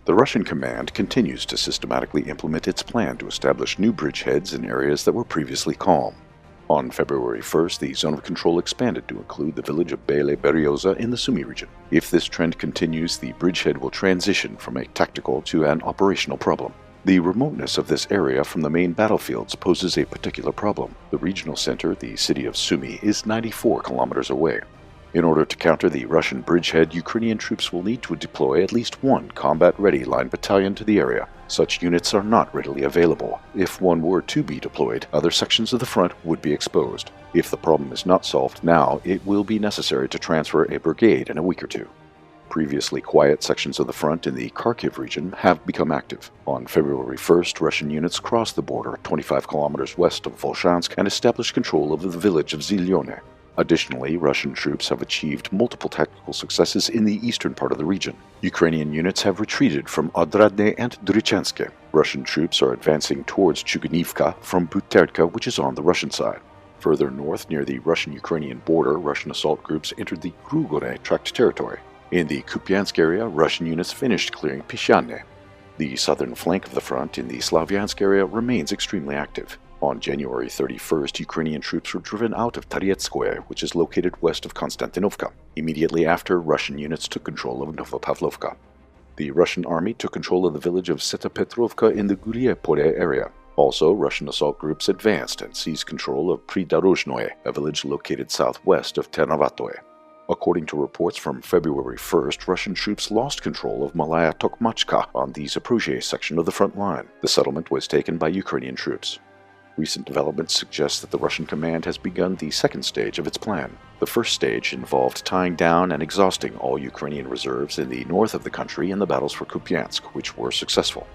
The Russian command continues to systematically implement its plan to establish new bridgeheads in areas that were previously calm. On February 1st, the zone of control expanded to include the village of Bele Berioza in the Sumy region. If this trend continues, the bridgehead will transition from a tactical to an operational problem. The remoteness of this area from the main battlefields poses a particular problem. The regional center, the city of Sumy, is 94 kilometers away. In order to counter the Russian bridgehead, Ukrainian troops will need to deploy at least one combat-ready line battalion to the area. Such units are not readily available. If one were to be deployed, other sections of the front would be exposed. If the problem is not solved now, it will be necessary to transfer a brigade in a week or two. Previously quiet sections of the front in the Kharkiv region have become active. On February 1st, Russian units crossed the border 25 kilometers west of Volchansk and established control of the village of Zylyone. Additionally, Russian troops have achieved multiple tactical successes in the eastern part of the region. Ukrainian units have retreated from Odradne and Drychanske. Russian troops are advancing towards Chugunivka from Buterka, which is on the Russian side. Further north, near the Russian-Ukrainian border, Russian assault groups entered the Grugore tract territory. In the Kupiansk area, Russian units finished clearing Pishyane. The southern flank of the front in the Slavyansk area remains extremely active. On January 31st, Ukrainian troops were driven out of Taretskoye, which is located west of Konstantinovka. Immediately after, Russian units took control of Novopavlovka. The Russian army took control of the village of Setapetrovka in the Guryepole area. Also, Russian assault groups advanced and seized control of Pridorozhnoye, a village located southwest of Ternovatoye. According to reports from February 1st, Russian troops lost control of Malaya Tokmachka on the Zaporozhye section of the front line. The settlement was taken by Ukrainian troops. Recent developments suggest that the Russian command has begun the second stage of its plan. The first stage involved tying down and exhausting all Ukrainian reserves in the north of the country in the battles for Kupiansk, which were successful.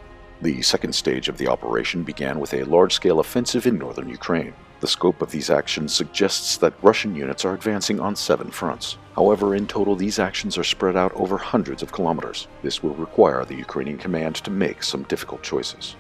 The second stage of the operation began with a large-scale offensive in northern Ukraine. The scope of these actions suggests that Russian units are advancing on 7 fronts. However, in total, these actions are spread out over hundreds of kilometers. This will require the Ukrainian command to make some difficult choices.